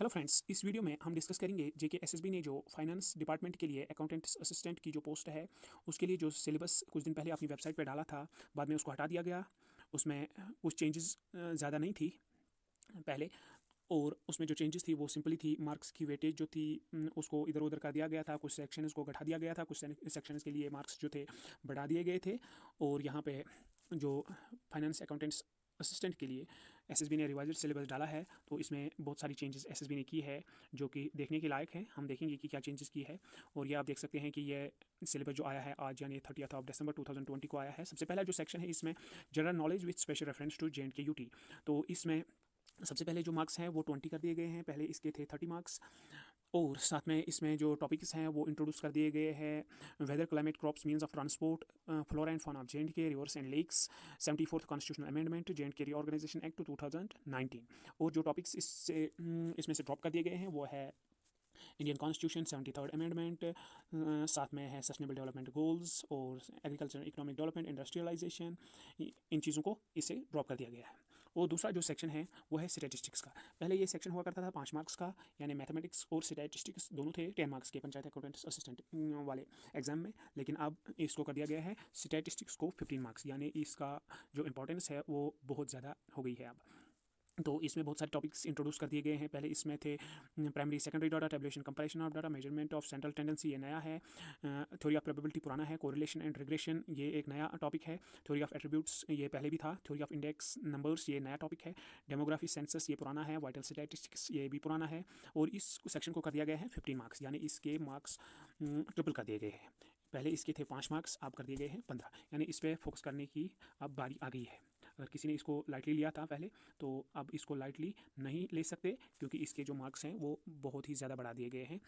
Hello friends, इस video में हम डिस्कस करेंगे जेके एसएसबी ने जो फाइनेंस डिपार्टमेंट के लिए अकाउंटेंट असिस्टेंट की जो पोस्ट है उसके लिए जो सिलेबस कुछ दिन पहले अपनी वेबसाइट पे डाला था, बाद में उसको हटा दिया गया। उसमें कुछ चेंजेस ज़्यादा नहीं थी पहले, और उसमें जो चेंजेस थी वो सिंपली थी। मार्क्स की वेटेज जो थी उसको इधर उधर कर दिया गया था, कुछ सेक्शंस को घटा दिया गया था, कुछ सेक्शंस के लिए मार्क्स जो थे बढ़ा दिए गए थे। और यहाँ पे जो फाइनेंस अकाउंटेंट्स असिस्टेंट के लिए एसएसबी ने रिवाइज्ड सिलेबस डाला है, तो इसमें बहुत सारी चेंजेस एसएसबी ने की है जो कि देखने के लायक है। हम देखेंगे कि क्या चेंजेस की है। और ये आप देख सकते हैं कि ये सिलेबस जो आया है आज यानी 30 दिसंबर 2020 को आया है। सबसे पहला जो सेक्शन है इसमें general knowledge with special reference to JNK UT। तो इसमें सबसे पहले जो मार्क्स हैं वो 20 कर दिए गए हैं, पहले इसके थे 30 मार्क्स। और साथ में इसमें जो टॉपिक्स हैं वो इंट्रोड्यूस कर दिए गए हैं। Weather, climate, crops, means of transport, flora and fauna of JNK, rivers and lakes, 74th constitutional amendment, JNK reorganisation act 2019। और जो टॉपिक्स इसमें से ड्रॉप कर दिए गए हैं वो है इंडियन कॉन्स्टिट्यूशन, 73rd अमेंडमेंट, साथ में है सस्टेनेबल डेवलपमेंट गोल्स और एग्रीकल्चर इकोनॉमिक डेवलपमेंट, इंडस्ट्रियलाइजेशन। इन चीज़ों को इसे ड्रॉप कर दिया गया है। और दूसरा जो सेक्शन है वो है स्टैटिस्टिक्स का। पहले ये सेक्शन हुआ करता था 5 मार्क्स का, यानी मैथमेटिक्स और स्टैटिस्टिक्स दोनों थे 10 मार्क्स के पंचायत अकाउंटेंट असिस्टेंट वाले एग्जाम में। लेकिन अब इसको कर दिया गया है स्टैटिस्टिक्स को 15 मार्क्स, यानी इसका जो इंपॉर्टेंस है वो बहुत ज़्यादा हो गई है अब। तो इसमें बहुत सारे टॉपिक्स इंट्रोड्यूस कर दिए गए हैं। पहले इसमें थे primary secondary data, tabulation, comparison of data, measurement of central tendency, ये नया है। थ्योरी ऑफ प्रोबेबिलिटी पुराना है। कोरिलेशन एंड रिग्रेशन ये एक नया टॉपिक है। थ्योरी ऑफ एट्रीब्यूट्स ये पहले भी था। थ्योरी ऑफ इंडेक्स नंबर्स ये नया टॉपिक है। डेमोग्राफी सेंसस ये पुराना है। वाइटल स्टैटिस्टिक्स ये भी पुराना है। और इस सेक्शन को कर दिया गया है 15 मार्क्स, यानी इसके मार्क्स ट्रिपल कर दिए गए हैं। पहले इसके थे 5 मार्क्स, अब कर दिए गए हैं 15, यानी इस पर फोकस करने की अब बारी आ गई है। अगर किसी ने इसको लाइटली लिया था पहले, तो अब इसको लाइटली नहीं ले सकते, क्योंकि इसके जो मार्क्स हैं वो बहुत ही ज़्यादा बढ़ा दिए गए हैं।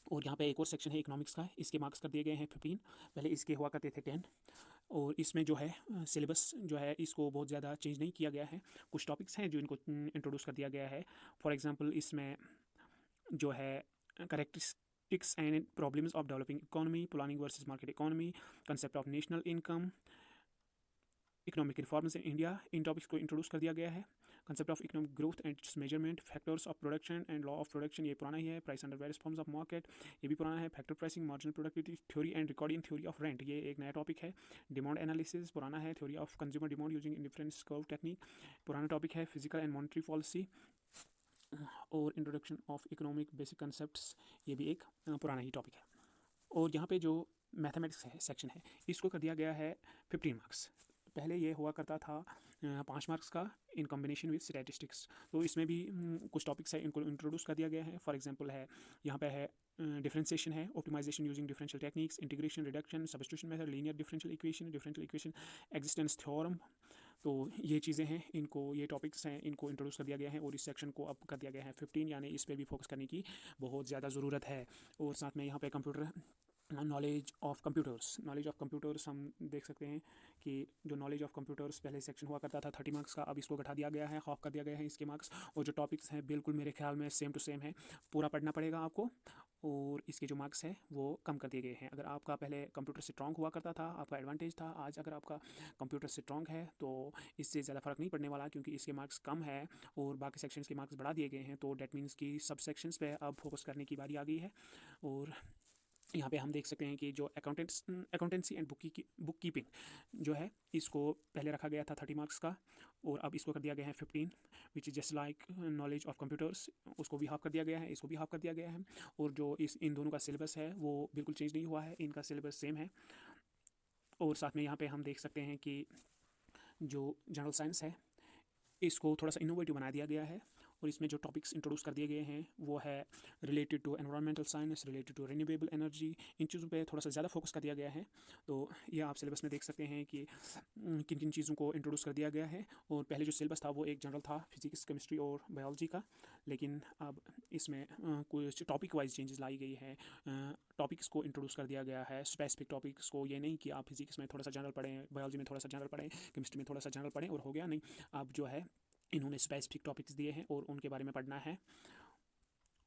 और यहाँ पे एक और सेक्शन है इकोनॉमिक्स का, इसके मार्क्स कर दिए गए हैं 15, पहले इसके हुआ करते थे 10। और इसमें जो है सिलेबस जो है इसको बहुत ज़्यादा चेंज नहीं किया गया है। कुछ टॉपिक्स हैं जो इनको इंट्रोड्यूस कर दिया गया है। फॉर एग्जाम्पल इसमें जो है characteristics and problems of developing economy, planning versus market economy, concept of national income, economic reforms in India, in topics को इंट्रोड्यूस कर दिया गया है। Concept of economic growth and it's measurement, factors of production and law of production ये पुराना ही है। Price under various forms of market ये भी पुराना है। Factor pricing, marginal productivity, theory and recording theory of rent ये एक नया टॉपिक है। डिमांड एनालिसिस पुराना है। Theory of consumer demand using indifference curve technique पुराना टॉपिक है। फिजिकल एंड मॉनेटरी पॉलिसी और introduction of economic basic concepts ये भी एक पुराना ही टॉपिक है। और यहाँ पे जो मैथमेटिक्स है सेक्शन है इसको कर दिया गया है 15 मार्क्स। पहले ये हुआ करता था 5 मार्क्स का इन कॉम्बिनेशन विद स्टैटिस्टिक्स। तो इसमें भी कुछ टॉपिक्स है इनको इंट्रोड्यूस कर दिया गया है। फॉर एग्जांपल है यहाँ पे है डिफरेंशिएशन है, optimisation using differential techniques, integration, reduction, substitution method, linear differential equation, existence theorem. तो ये चीज़ें हैं, इनको ये टॉपिक्स हैं, इनको इंट्रोड्यूस कर दिया गया है। और इस सेक्शन को अब कर दिया गया है 15, यानी इस पर भी फोकस करने की बहुत ज़्यादा ज़रूरत है। और साथ में यहाँ पे कंप्यूटर नॉलेज ऑफ कंप्यूटर्स हम देख सकते हैं कि जो नॉलेज ऑफ कंप्यूटर्स पहले सेक्शन हुआ करता था 30 मार्क्स का, अब इसको घटा दिया गया है, हाफ कर दिया गया है इसके मार्क्स। और जो टॉपिक्स हैं बिल्कुल मेरे ख्याल में सेम टू सेम है, पूरा पढ़ना पड़ेगा आपको। और इसके जो मार्क्स हैं वो कम कर दिए गए हैं। अगर आपका पहले कंप्यूटर से स्ट्रॉन्ग हुआ करता था, आपका एडवांटेज था। आज अगर आपका कंप्यूटर से स्ट्रॉन्ग है तो इससे ज़्यादा फ़र्क नहीं पड़ने वाला, क्योंकि इसके मार्क्स कम है और बाकी सेक्शंस के मार्क्स बढ़ा दिए गए हैं। तो डेट मीन्स कि सब सेक्शंस पे अब फोकस करने की बारी आ गई है। और यहाँ पे हम देख सकते हैं कि जो अकाउंटेंसी एंड बुक कीपिंग जो है इसको पहले रखा गया था 30 मार्क्स का, और अब इसको कर दिया गया है 15, which is just like knowledge of computers, उसको भी हाफ कर दिया गया है, इसको भी हाफ कर दिया गया है। और जो इन दोनों का सिलेबस है वो बिल्कुल चेंज नहीं हुआ है, इनका सिलेबस सेम है। और साथ में यहाँ पे हम देख सकते हैं कि जो जनरल साइंस है इसको थोड़ा सा इनोवेटिव बना दिया गया है। और इसमें जो टॉपिक्स इंट्रोड्यूस कर दिए गए हैं वो है related to environmental science, related to renewable energy, इन चीज़ों पे थोड़ा सा ज़्यादा फोकस कर दिया गया है। तो ये आप सिलेबस में देख सकते हैं कि किन किन चीज़ों को इंट्रोड्यूस कर दिया गया है। और पहले जो सिलेबस था वो एक जनरल था, फिजिक्स, केमिस्ट्री और बायोलॉजी का, लेकिन अब इसमें कुछ टॉपिक वाइज चेंजेस लाई गई है। टॉपिक्स को इंट्रोड्यूस कर दिया गया है, स्पेसिफिक टॉपिक्स को। ये नहीं कि आप फिजिक्स में थोड़ा सा जनरल पढ़ें, बायोलॉजी में थोड़ा सा जनरल पढ़ें, केमिस्ट्री में थोड़ा सा जनरल पढ़ें और हो गया, नहीं। अब जो है इन्होंने स्पेसिफिक टॉपिक्स दिए हैं और उनके बारे में पढ़ना है।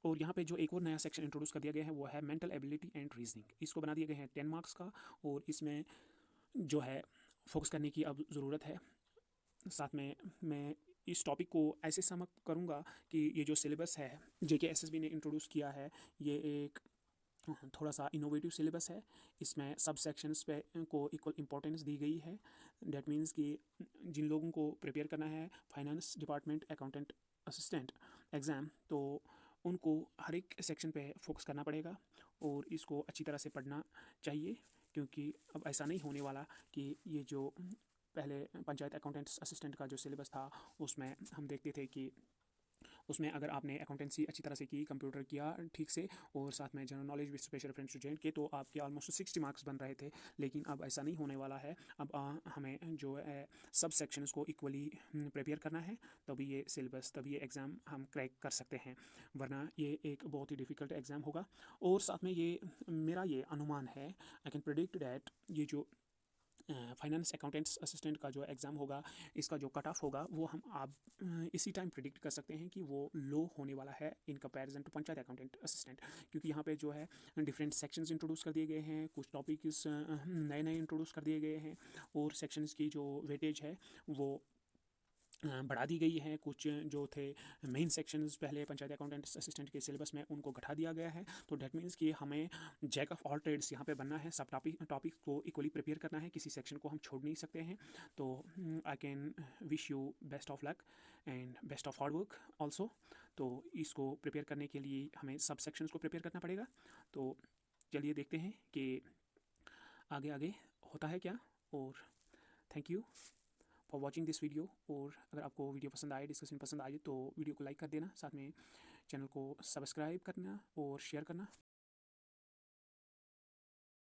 और यहाँ पे जो एक और नया सेक्शन इंट्रोड्यूस कर दिया गया है वो है मेंटल एबिलिटी एंड रीजनिंग। इसको बना दिया गया है 10 मार्क्स का, और इसमें जो है फोकस करने की अब ज़रूरत है। साथ में मैं इस टॉपिक को ऐसे सम अप करूँगा कि ये जो सिलेबस है जेके एसएसबी ने इंट्रोड्यूस किया है, ये एक थोड़ा सा इनोवेटिव सिलेबस है। इसमें सब सेक्शंस पे को इक्वल इम्पोर्टेंस दी गई है। डैट मीन्स कि जिन लोगों को प्रिपेयर करना है finance department accountant assistant exam, तो उनको हर एक सेक्शन पे फोकस करना पड़ेगा और इसको अच्छी तरह से पढ़ना चाहिए, क्योंकि अब ऐसा नहीं होने वाला कि ये जो पहले पंचायत अकाउंटेंट्स असिस्टेंट का जो सिलेबस था उसमें हम देखते थे कि उसमें अगर आपने अकाउंटेंसी अच्छी तरह से की, कंप्यूटर किया ठीक से और साथ में general knowledge with special reference to J and K, तो आपके ऑलमोस्ट 60 मार्क्स बन रहे थे। लेकिन अब ऐसा नहीं होने वाला है। अब हमें जो है सब सेक्शंस को इक्वली प्रिपेयर करना है, तभी ये सिलेबस, तभी ये एग्ज़ाम हम क्रैक कर सकते हैं, वरना ये एक बहुत ही डिफ़िकल्ट एग्ज़ाम होगा। और साथ में ये मेरा ये अनुमान है, आई कैन प्रिडिक्ट डैट ये जो फाइनेंस अकाउंटेंट्स असिस्टेंट का जो एग्ज़ाम होगा, इसका जो कट ऑफ होगा वो हम आप इसी टाइम प्रिडिक्ट कर सकते हैं कि वो लो होने वाला है in comparison to panchayat accountant assistant, क्योंकि यहाँ पे जो है डिफरेंट सेक्शंस इंट्रोड्यूस कर दिए गए हैं, कुछ टॉपिक्स नए नए इंट्रोड्यूस कर दिए गए हैं और सेक्शंस की जो वेटेज है वो बढ़ा दी गई है। कुछ जो थे मेन सेक्शंस पहले पंचायत अकाउंटेंट असिस्टेंट के सिलेबस में, उनको घटा दिया गया है। तो डैट मीन्स कि हमें जैक ऑफ ऑल ट्रेड्स यहाँ पे बनना है, सब टॉपिक को इक्वली प्रिपेयर करना है, किसी सेक्शन को हम छोड़ नहीं सकते हैं। तो I can wish you best of luck and best of hard work also. तो इसको प्रिपेयर करने के लिए हमें सब सेक्शंस को प्रिपेयर करना पड़ेगा। तो चलिए देखते हैं कि आगे आगे होता है क्या। और thank you for watching this video. और अगर आपको वीडियो पसंद आए, डिस्कशन पसंद आए, तो वीडियो को लाइक कर देना, साथ में चैनल को सब्सक्राइब करना और शेयर करना।